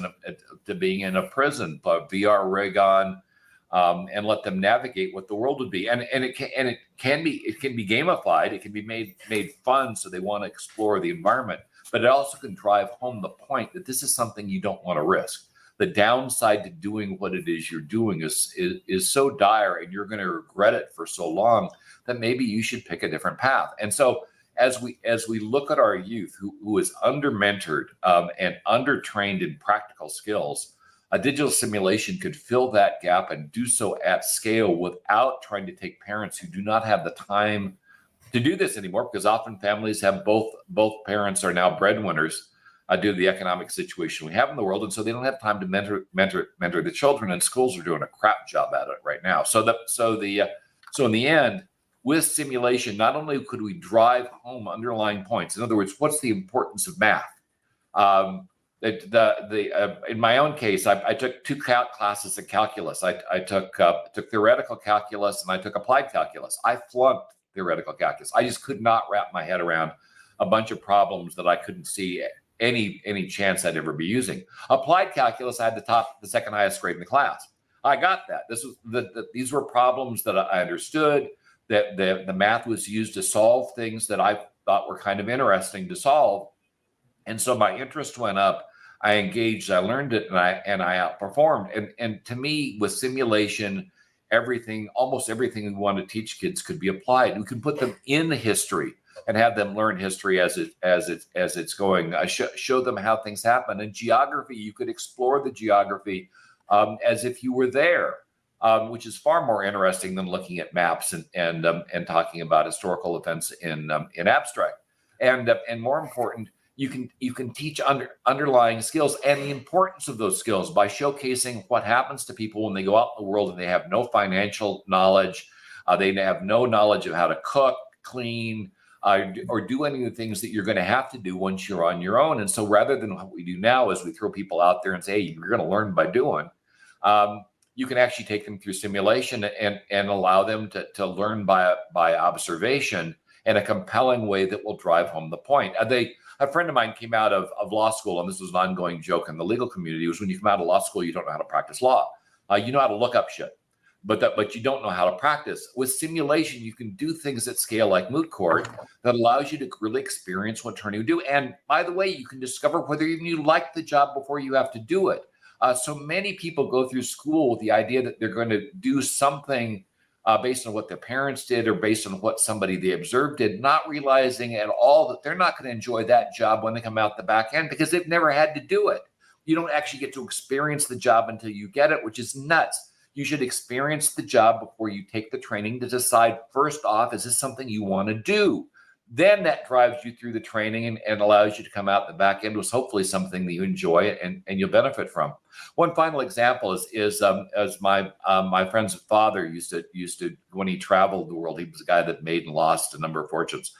to being in a prison, put VR rig on, and let them navigate what the world would be. And it can be gamified. It can be made fun, so they want to explore the environment. But it also can drive home the point that this is something you don't want to risk. The downside to doing what it is you're doing is so dire, and you're going to regret it for so long, that maybe you should pick a different path. And so as we look at our youth who is under-mentored and under-trained in practical skills, a digital simulation could fill that gap and do so at scale without trying to take parents who do not have the time to do this anymore, because often families have both parents are now breadwinners due to the economic situation we have in the world, and so they don't have time to mentor the children, and schools are doing a crap job at it right now. So in the end, with simulation, not only could we drive home underlying points, in other words, what's the importance of math? In my own case, I took two classes of calculus. I took theoretical calculus and I took applied calculus. I flunked theoretical calculus. I just could not wrap my head around a bunch of problems that I couldn't see any chance I'd ever be using. Applied calculus, I had the second highest grade in the class. I got that. These were problems that I understood. That the math was used to solve things that I thought were kind of interesting to solve, and so my interest went up. I engaged, I learned it, and I outperformed. And to me, with simulation, almost everything we want to teach kids could be applied. We can put them in history and have them learn history as it's going. Show them how things happen. In geography, you could explore the geography as if you were there, which is far more interesting than looking at maps and talking about historical events in abstract. And more important, you can teach underlying skills and the importance of those skills by showcasing what happens to people when they go out in the world and they have no financial knowledge, they have no knowledge of how to cook, clean, or do any of the things that you're going to have to do once you're on your own. And so rather than what we do now is we throw people out there and say, hey, you're going to learn by doing, you can actually take them through simulation and allow them to learn by observation in a compelling way that will drive home the point. A friend of mine came out of law school, and this was an ongoing joke in the legal community, was when you come out of law school, you don't know how to practice law. You know how to look up shit, but you don't know how to practice. With simulation, you can do things at scale like moot court that allows you to really experience what attorney would do. And by the way, you can discover whether even you like the job before you have to do it. So many people go through school with the idea that they're going to do something based on what their parents did or based on what somebody they observed did, not realizing at all that they're not going to enjoy that job when they come out the back end because they've never had to do it. You don't actually get to experience the job until you get it, which is nuts. You should experience the job before you take the training to decide, first off, is this something you want to do? Then that drives you through the training and allows you to come out the back end with hopefully something that you enjoy and you'll benefit from. One final example is as my friend's father used to when he traveled the world, he was a guy that made and lost a number of fortunes.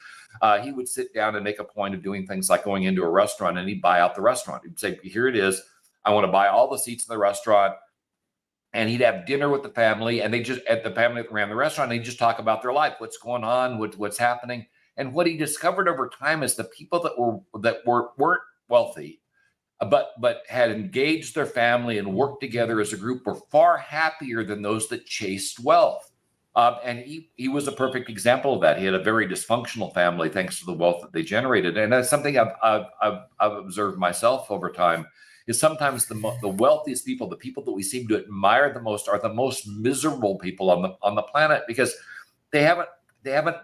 He would sit down and make a point of doing things like going into a restaurant and he'd buy out the restaurant. He'd say, here it is. I want to buy all the seats in the restaurant. And he'd have dinner with the family and they just at the family that ran the restaurant, they just talk about their life, what's going on, what's happening. And what he discovered over time is the people that weren't wealthy, but had engaged their family and worked together as a group were far happier than those that chased wealth. And he was a perfect example of that. He had a very dysfunctional family thanks to the wealth that they generated. And that's something I've observed myself over time. Is sometimes the wealthiest people, the people that we seem to admire the most, are the most miserable people on the planet because they haven't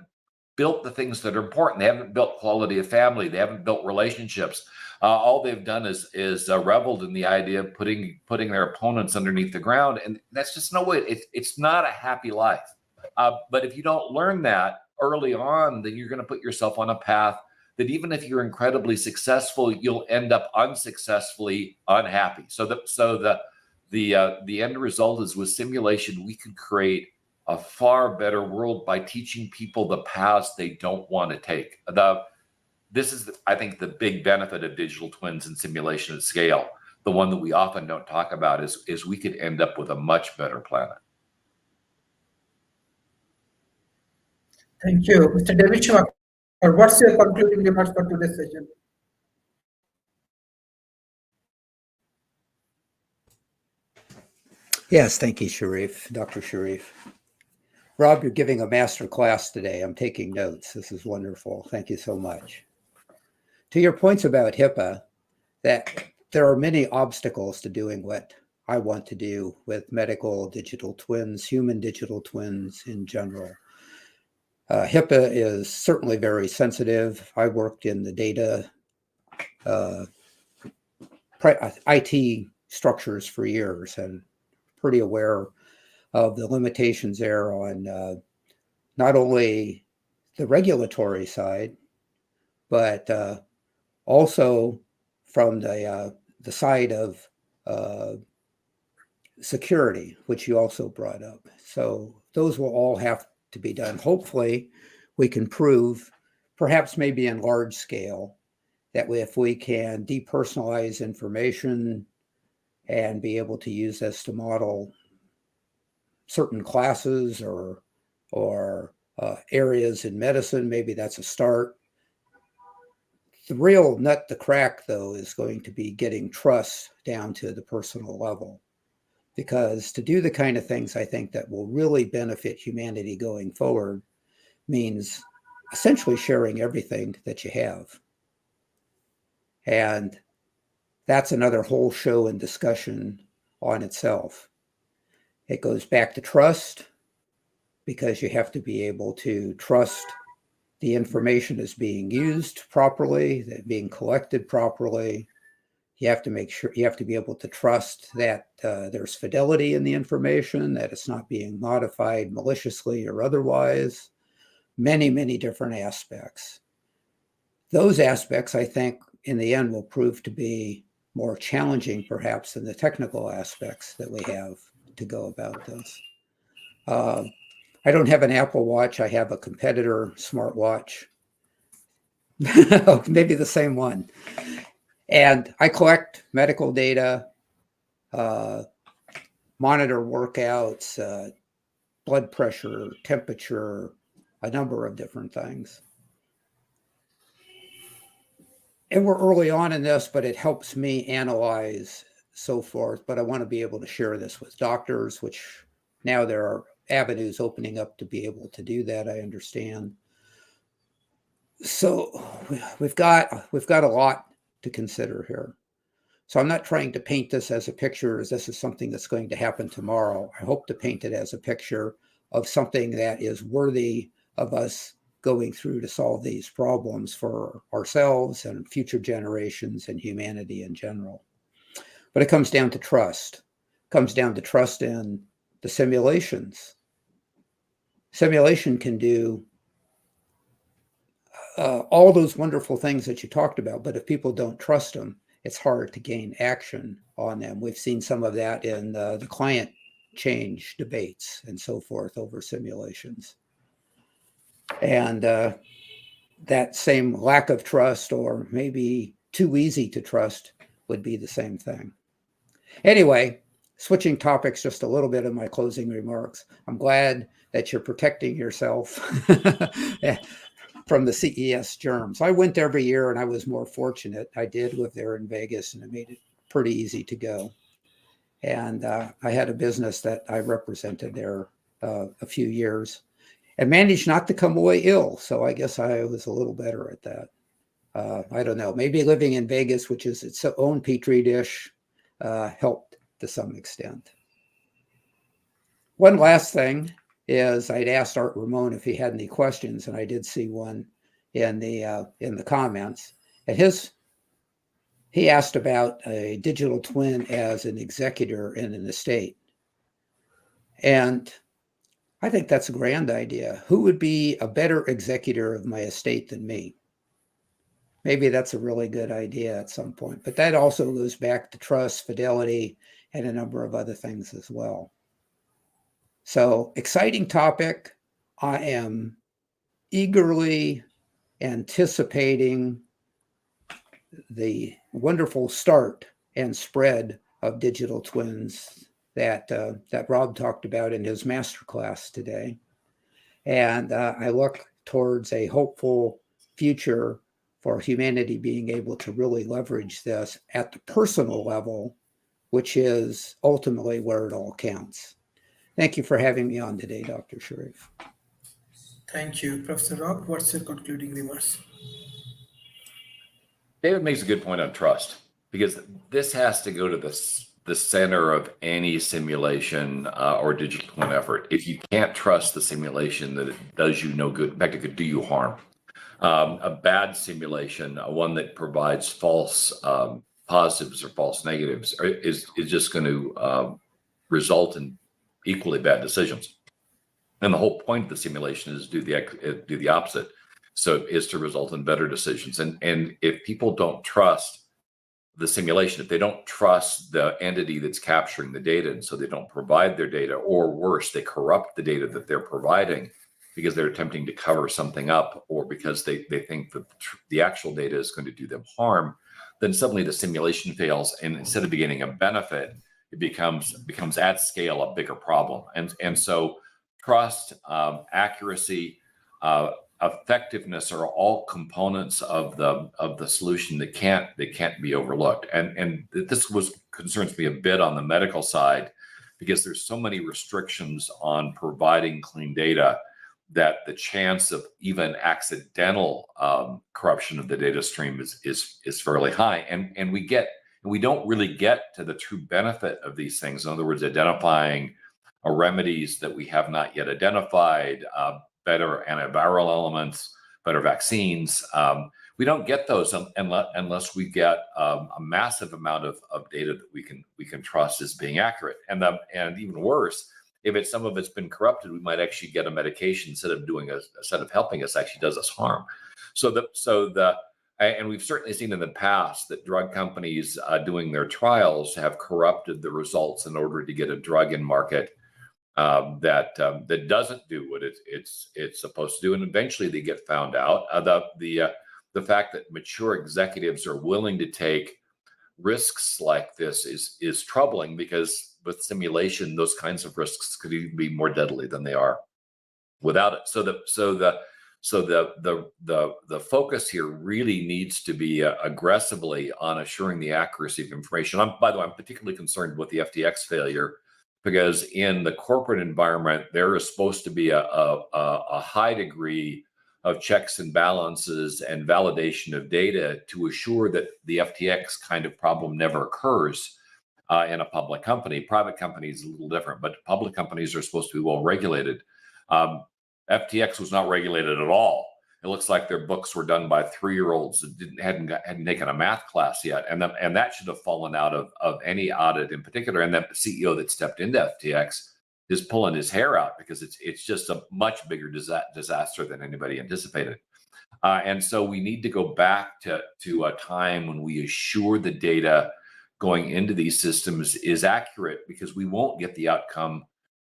built the things that are important. They haven't built quality of family. They haven't built relationships. All they've done is reveled in the idea of putting their opponents underneath the ground, and that's just no way. It's not a happy life. But if you don't learn that early on, then you're going to put yourself on a path that even if you're incredibly successful, you'll end up unsuccessfully unhappy. So the end result is with simulation, we could create a far better world by teaching people the paths they don't want to take. This is, I think, the big benefit of digital twins and simulation at scale. The one that we often don't talk about is we could end up with a much better planet. Thank you. Mr. David Schumacher, what's your concluding remarks for today's session? Yes, thank you, Sharif, Dr. Sharif. Rob, you're giving a master class today. I'm taking notes. This is wonderful. Thank you so much. To your points about HIPAA, that there are many obstacles to doing what I want to do with medical digital twins, human digital twins in general. HIPAA is certainly very sensitive. I worked in the data IT structures for years and pretty aware of the limitations there on not only the regulatory side, but also from the side of security, which you also brought up. So those will all have to be done. Hopefully, we can prove, perhaps maybe in large scale, that if we can depersonalize information and be able to use this to model certain classes or areas in medicine, maybe that's a start. The real nut to crack, though, is going to be getting trust down to the personal level. Because to do the kind of things I think that will really benefit humanity going forward means essentially sharing everything that you have. And that's another whole show and discussion on itself. It goes back to trust, because you have to be able to trust the information is being used properly, that being collected properly. You have to make sure, you have to be able to trust that there's fidelity in the information, that it's not being modified maliciously or otherwise. Many, many different aspects. Those aspects, I think, in the end will prove to be more challenging, perhaps, than the technical aspects that we have to go about this. I don't have an Apple Watch. I have a competitor smartwatch. Maybe the same one. And I collect medical data, monitor workouts, blood pressure, temperature, a number of different things. And we're early on in this, but it helps me analyze so forth. But I want to be able to share this with doctors, which now there are avenues opening up to be able to do that, I understand. So we've got a lot to consider here. So I'm not trying to paint this as a picture as this is something that's going to happen tomorrow. I hope to paint it as a picture of something that is worthy of us going through to solve these problems for ourselves and future generations and humanity in general. But it comes down to trust. It comes down to trust in the simulations. Simulation can do all those wonderful things that you talked about, but if people don't trust them, it's hard to gain action on them. We've seen some of that in the climate change debates and so forth over simulations. And that same lack of trust, or maybe too easy to trust, would be the same thing. Anyway, switching topics just a little bit in my closing remarks. I'm glad that you're protecting yourself from the CES germs. I went every year and I was more fortunate. I did live there in Vegas and it made it pretty easy to go. And I had a business that I represented there a few years and managed not to come away ill. So I guess I was a little better at that. I don't know, maybe living in Vegas, which is its own petri dish, helped to some extent. One last thing is I'd asked Art Ramon if he had any questions, and I did see one in the comments. And he asked about a digital twin as an executor in an estate. And I think that's a grand idea. Who would be a better executor of my estate than me? Maybe that's a really good idea at some point. But that also goes back to trust, fidelity, and a number of other things as well. So, exciting topic. I am eagerly anticipating the wonderful start and spread of digital twins that Rob talked about in his masterclass today. And I look towards a hopeful future for humanity being able to really leverage this at the personal level, which is ultimately where it all counts. Thank you for having me on today, Dr. Sharif. Thank you. Professor Rob, what's your concluding remarks? David makes a good point on trust, because this has to go to the the center of any simulation or digital twin effort. If you can't trust the simulation, that it does you no good. In fact, it could do you harm. A bad simulation, one that provides false positives or false negatives, is just going to result in equally bad decisions. And the whole point of the simulation is do the opposite. So is to result in better decisions. And if people don't trust the simulation, if they don't trust the entity that's capturing the data, and so they don't provide their data, or worse, they corrupt the data that they're providing because they're attempting to cover something up, or because they think that the actual data is going to do them harm, then suddenly the simulation fails, and instead of beginning a benefit, it becomes at scale a bigger problem. And so trust, accuracy, effectiveness are all components of the solution that can't be overlooked. And this concerns me a bit on the medical side, because there's so many restrictions on providing clean data that the chance of even accidental corruption of the data stream is fairly high. And we don't really get to the true benefit of these things. In other words, identifying remedies that we have not yet identified, better antiviral elements, better vaccines. We don't get those unless we get a massive amount of data that we can trust as being accurate. And even worse, if some of it's been corrupted, we might actually get a medication instead of helping us, actually does us harm. And we've certainly seen in the past that drug companies doing their trials have corrupted the results in order to get a drug in market that doesn't do what it's supposed to do, and eventually they get found out. The fact that mature executives are willing to take risks like this is troubling, because with simulation, those kinds of risks could even be more deadly than they are without it. So the focus here really needs to be aggressively on assuring the accuracy of information. By the way, I'm particularly concerned with the FTX failure, because in the corporate environment, there is supposed to be a high degree of checks and balances and validation of data to assure that the FTX kind of problem never occurs in a public company. Private companies is a little different, but public companies are supposed to be well regulated. FTX was not regulated at all. It looks like their books were done by 3-year-olds that hadn't taken a math class yet, and that should have fallen out of any audit in particular. And that CEO that stepped into FTX is pulling his hair out, because it's just a much bigger disaster than anybody anticipated. And so we need to go back to a time when we assure the data going into these systems is accurate, because we won't get the outcome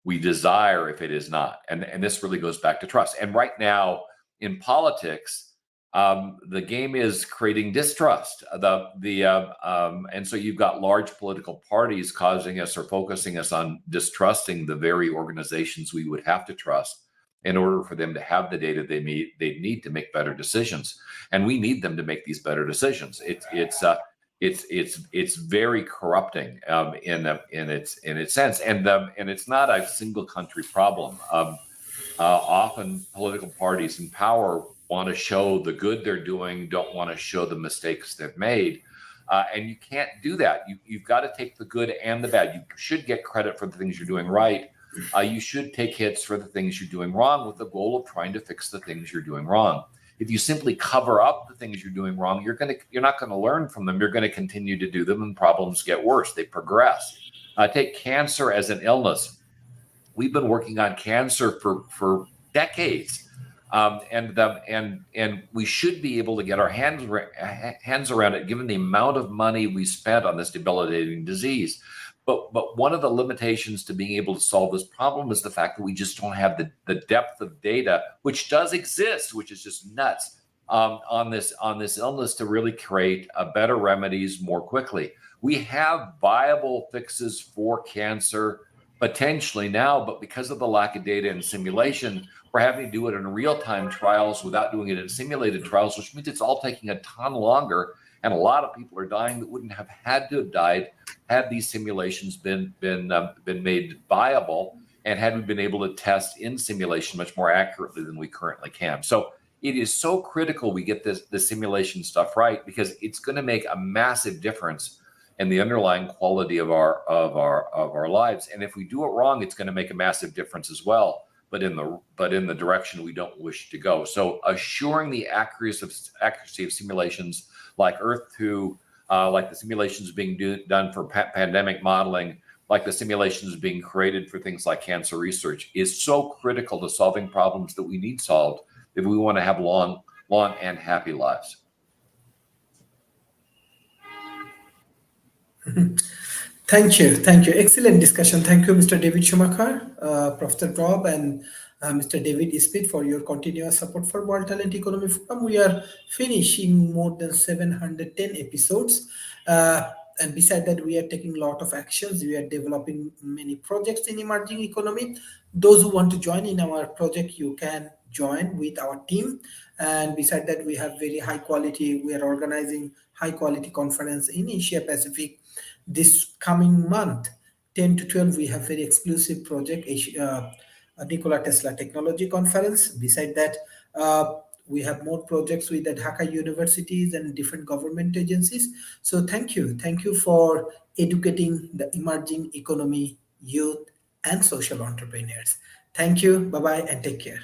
we desire if it is not. And this really goes back to trust. And right now in politics, the game is creating distrust. And so you've got large political parties causing us or focusing us on distrusting the very organizations we would have to trust in order for them to have the data they need to make better decisions. And we need them to make these better decisions. It's very corrupting in its sense, and it's not a single country problem. Often political parties in power want to show the good they're doing, don't want to show the mistakes they've made, and you can't do that. You've got to take the good and the bad. You should get credit for the things you're doing right. You should take hits for the things you're doing wrong, with the goal of trying to fix the things you're doing wrong. If you simply cover up the things you're doing wrong, you're not going to learn from them. You're going to continue to do them, and problems get worse. They progress. Take cancer as an illness. We've been working on cancer for decades, and we should be able to get our hands around it, given the amount of money we spent on this debilitating disease. But one of the limitations to being able to solve this problem is the fact that we just don't have the depth of data, which does exist, which is just nuts, on this illness to really create better remedies more quickly. We have viable fixes for cancer potentially now, but because of the lack of data and simulation, we're having to do it in real-time trials without doing it in simulated trials, which means it's all taking a ton longer. And a lot of people are dying that wouldn't have had to have died had these simulations been made viable, and had we been able to test in simulation much more accurately than we currently can. So it is so critical we get the simulation stuff right, because it's going to make a massive difference and the underlying quality of our lives. And if we do it wrong, it's going to make a massive difference as well, but in the direction we don't wish to go. So assuring the accuracy of simulations like Earth 2, like the simulations being done for pandemic modeling, like the simulations being created for things like cancer research, is so critical to solving problems that we need solved if we want to have long and happy lives. Thank you. Excellent discussion. Thank you, Mr. David Schumacher, Professor Rob, and Mr. David Smith for your continuous support for World Talent Economy Forum. We are finishing more than 710 episodes. And beside that, we are taking a lot of actions. We are developing many projects in emerging economy. Those who want to join in our project, you can join with our team. And beside that, we have very high quality. We are organizing high quality conference in Asia Pacific this coming month. 10 to 12, we have very exclusive project, Nikola Tesla Technology Conference. Beside that, we have more projects with the Dhaka universities and different government agencies. So thank you for educating the emerging economy, youth, and social entrepreneurs. Thank you. Bye-bye and take care.